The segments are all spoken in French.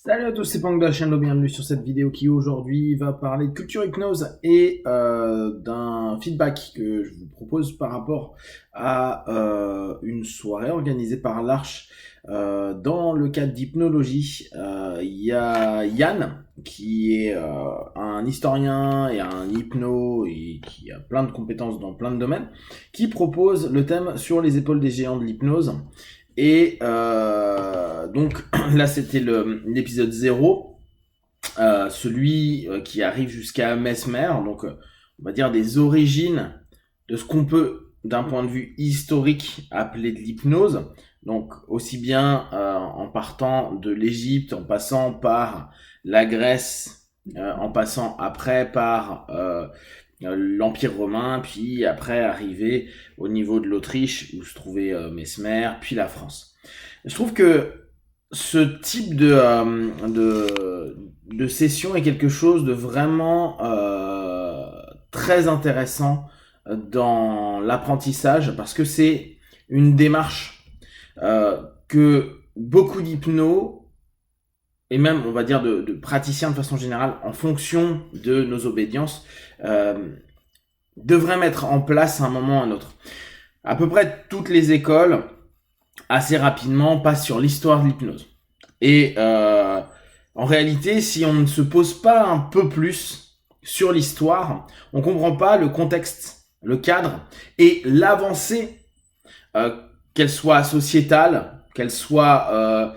Salut à tous, c'est Pang de la chaîne, bienvenue sur cette vidéo qui aujourd'hui va parler de culture hypnose et d'un feedback que je vous propose par rapport à une soirée organisée par l'Arche dans le cadre d'hypnologie. Il y a Yann qui est un historien et un hypno et qui a plein de compétences dans plein de domaines, qui propose le thème sur les épaules des géants de l'hypnose. Et donc là c'était l'épisode 0, celui qui arrive jusqu'à Mesmer, donc on va dire des origines de ce qu'on peut d'un point de vue historique appeler de l'hypnose, donc aussi bien en partant de l'Égypte, en passant par la Grèce, en passant après par l'Empire romain, puis après arriver au niveau de l'Autriche où se trouvait Mesmer, puis la France. Je trouve que ce type de session est quelque chose de vraiment très intéressant dans l'apprentissage parce que c'est une démarche que beaucoup d'hypnos et même, on va dire, de praticiens de façon générale, en fonction de nos obédiences, devraient mettre en place à un moment ou à un autre. À peu près toutes les écoles, assez rapidement, passent sur l'histoire de l'hypnose. Et en réalité, si on ne se pose pas un peu plus sur l'histoire, on comprend pas le contexte, le cadre et l'avancée, qu'elle soit sociétale, qu'elle soit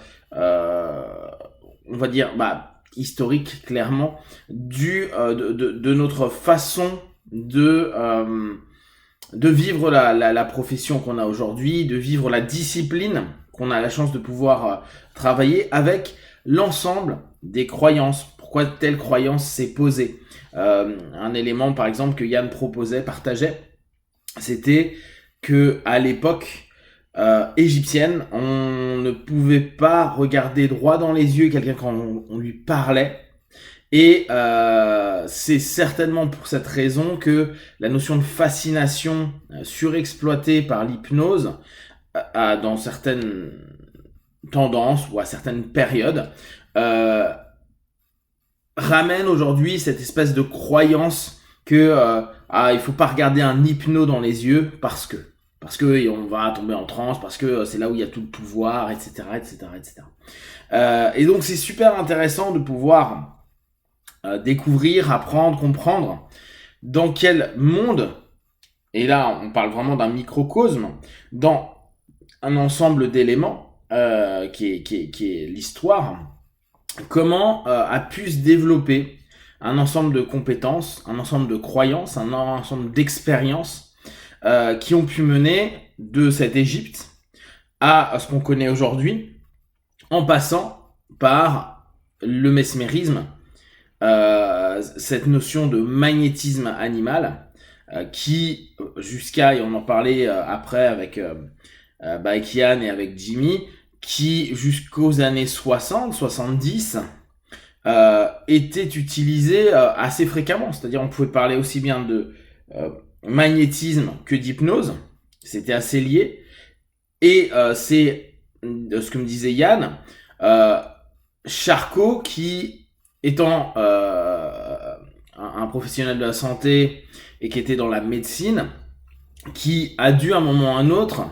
on va dire, historique, clairement, de notre façon de vivre la profession qu'on a aujourd'hui, de vivre la discipline qu'on a la chance de pouvoir travailler avec l'ensemble des croyances. Pourquoi telle croyance s'est posée. Un élément, par exemple, que Yann partageait, c'était que à l'époque égyptienne, on ne pouvait pas regarder droit dans les yeux quelqu'un quand on lui parlait. Et c'est certainement pour cette raison que la notion de fascination surexploitée par l'hypnose dans certaines tendances ou à certaines périodes ramène aujourd'hui cette espèce de croyance que il faut pas regarder un hypno dans les yeux parce que on va tomber en transe, parce que c'est là où il y a tout le pouvoir, etc., etc., etc. Et donc c'est super intéressant de pouvoir découvrir, apprendre, comprendre dans quel monde, et là on parle vraiment d'un microcosme, dans un ensemble d'éléments qui est l'histoire, comment a pu se développer un ensemble de compétences, un ensemble de croyances, un ensemble d'expériences qui ont pu mener de cette Égypte à ce qu'on connaît aujourd'hui, en passant par le mesmérisme, cette notion de magnétisme animal, qui jusqu'à, et on en parlait après avec Yann et avec Jimmy, qui jusqu'aux années 60, 70, était utilisé assez fréquemment. C'est-à-dire on pouvait parler aussi bien de magnétisme que d'hypnose, c'était assez lié. Et c'est ce que me disait Yann, Charcot, qui étant un professionnel de la santé et qui était dans la médecine, qui a dû à un moment ou à un autre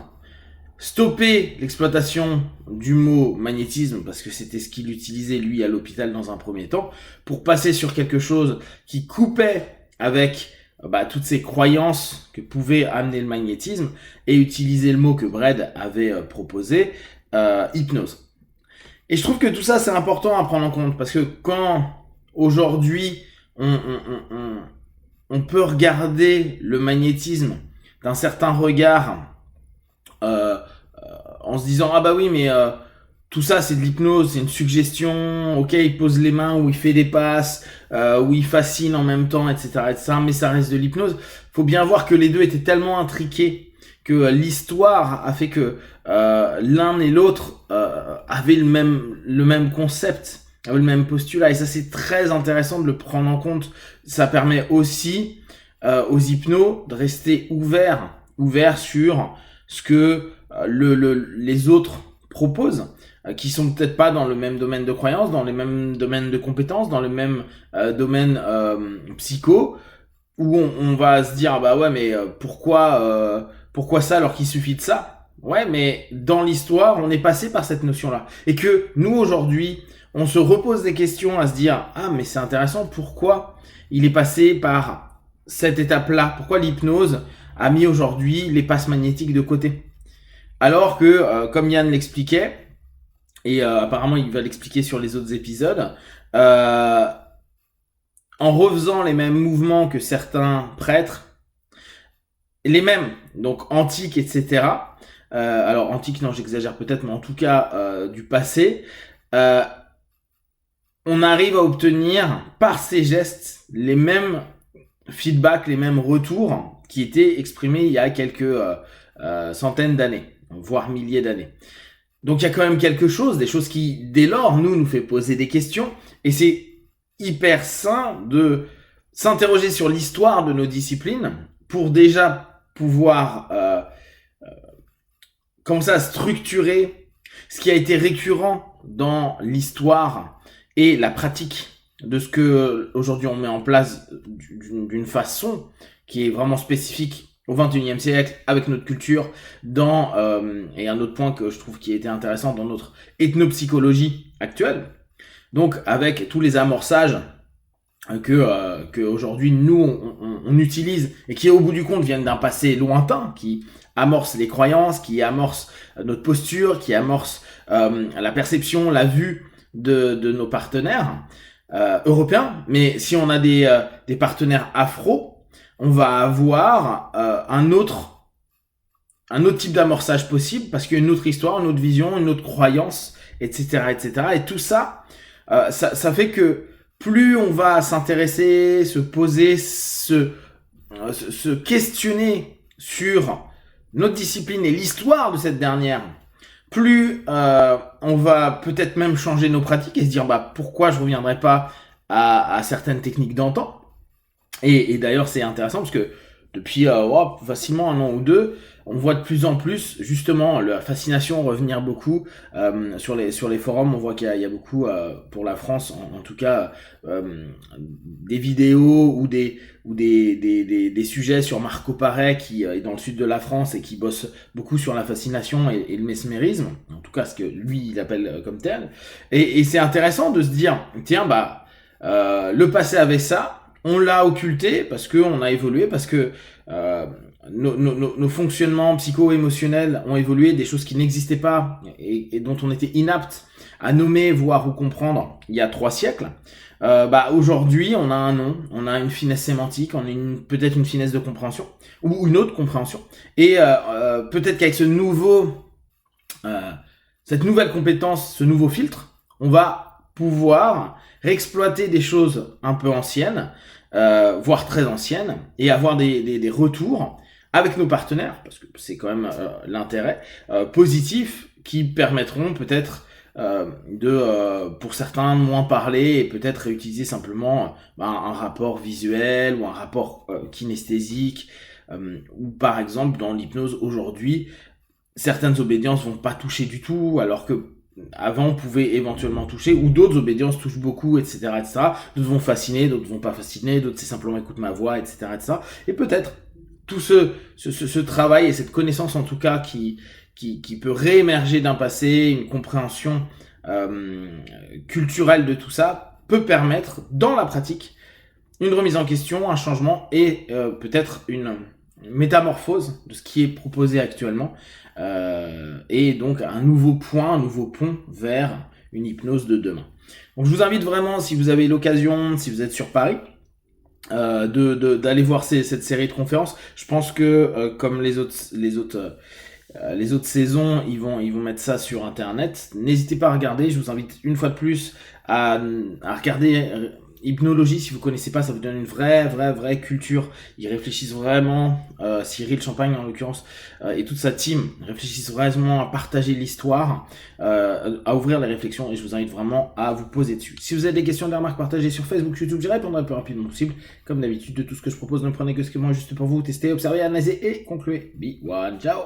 stopper l'exploitation du mot magnétisme parce que c'était ce qu'il utilisait lui à l'hôpital dans un premier temps, pour passer sur quelque chose qui coupait avec toutes ces croyances que pouvait amener le magnétisme et utiliser le mot que Brad avait proposé, hypnose. Et je trouve que tout ça c'est important à prendre en compte parce que quand aujourd'hui on peut regarder le magnétisme d'un certain regard en se disant ah bah oui mais tout ça c'est de l'hypnose, c'est une suggestion, ok il pose les mains ou il fait des passes, ou il fascine en même temps, etc., etc., mais ça reste de l'hypnose. Faut bien voir que les deux étaient tellement intriqués que l'histoire a fait que l'un et l'autre avaient le même concept, avaient le même postulat, et ça c'est très intéressant de le prendre en compte. Ça permet aussi aux hypnos de rester ouverts sur ce que les autres proposent, qui sont peut-être pas dans le même domaine de croyance, dans les mêmes domaines de compétences, dans le même domaine psycho, où on va se dire, ah bah ouais, mais pourquoi ça alors qu'il suffit de ça? Ouais, mais dans l'histoire, on est passé par cette notion-là. Et que nous, aujourd'hui, on se repose des questions à se dire, ah, mais c'est intéressant, pourquoi il est passé par cette étape-là? Pourquoi l'hypnose a mis aujourd'hui les passes magnétiques de côté? Alors que, comme Yann l'expliquait, et apparemment il va l'expliquer sur les autres épisodes, en refaisant les mêmes mouvements que certains prêtres, les mêmes, donc antiques, etc., alors antique, non, j'exagère peut-être, mais en tout cas du passé, on arrive à obtenir par ces gestes les mêmes feedbacks, les mêmes retours qui étaient exprimés il y a quelques centaines d'années, voire milliers d'années. Donc il y a quand même quelque chose, des choses qui, dès lors, nous fait poser des questions, et c'est hyper sain de s'interroger sur l'histoire de nos disciplines pour déjà pouvoir commencer à structurer ce qui a été récurrent dans l'histoire et la pratique de ce que aujourd'hui on met en place d'une façon qui est vraiment spécifique au XXIe siècle avec notre culture et un autre point que je trouve qui était intéressant dans notre ethnopsychologie actuelle. Donc avec tous les amorçages que aujourd'hui nous on utilise et qui au bout du compte viennent d'un passé lointain, qui amorce les croyances, qui amorce notre posture, qui amorce la perception, la vue de nos partenaires européens. Mais si on a des partenaires afro, on va avoir un autre type d'amorçage possible, parce qu'il y a une autre histoire, une autre vision, une autre croyance, etc., etc. Et tout ça, ça fait que plus on va s'intéresser, se poser, se questionner sur notre discipline et l'histoire de cette dernière, plus on va peut-être même changer nos pratiques et se dire bah pourquoi je reviendrai pas à certaines techniques d'antan. Et d'ailleurs c'est intéressant parce que depuis facilement 1 an ou 2, on voit de plus en plus justement la fascination revenir beaucoup sur les forums. On voit qu'il y a beaucoup pour la France en tout cas des vidéos ou des sujets sur Marco Paré qui est dans le sud de la France et qui bosse beaucoup sur la fascination et le mesmérisme, en tout cas ce que lui il appelle comme tel. Et c'est intéressant de se dire tiens bah le passé avait ça, on l'a occulté parce que on a évolué, parce que nos fonctionnements psycho-émotionnels ont évolué, des choses qui n'existaient pas et dont on était inapte à nommer, voir ou comprendre il y a 3 siècles. Aujourd'hui, on a un nom, on a une finesse sémantique, on a peut-être une finesse de compréhension ou une autre compréhension. Et peut-être qu'avec cette nouvelle compétence, ce nouveau filtre, on va pouvoir réexploiter des choses un peu anciennes, voire très anciennes, et avoir des retours avec nos partenaires, parce que c'est quand même l'intérêt positif, qui permettront peut-être pour certains moins parler et peut-être réutiliser simplement un rapport visuel ou un rapport kinesthésique, ou par exemple dans l'hypnose aujourd'hui, certaines obédiences vont pas toucher du tout, alors que avant on pouvait éventuellement toucher, ou d'autres obédiences touchent beaucoup, etc., etc. D'autres vont fasciner, d'autres vont pas fasciner, d'autres c'est simplement écoute ma voix, etc., etc. Et peut-être tout ce travail et cette connaissance en tout cas qui peut réémerger d'un passé, une compréhension culturelle de tout ça, peut permettre dans la pratique une remise en question, un changement et peut-être une métamorphose de ce qui est proposé actuellement, et donc un nouveau point, un nouveau pont vers une hypnose de demain. Donc je vous invite vraiment, si vous avez l'occasion, si vous êtes sur Paris, d'aller voir cette série de conférences. Je pense que comme les autres saisons, ils vont mettre ça sur internet. N'hésitez pas à regarder. Je vous invite une fois de plus à regarder Hypnologie. Si vous connaissez pas, ça vous donne une vraie culture. Ils réfléchissent vraiment, Cyril Champagne en l'occurrence, et toute sa team réfléchissent vraiment à partager l'histoire, à ouvrir les réflexions, et je vous invite vraiment à vous poser dessus. Si vous avez des questions, des remarques, partagées sur Facebook, YouTube, j'y répondrai le plus rapidement possible. Comme d'habitude, de tout ce que je propose, ne prenez que ce qui est bon juste pour vous. Testez, observez, analysez et concluez. Be one, ciao.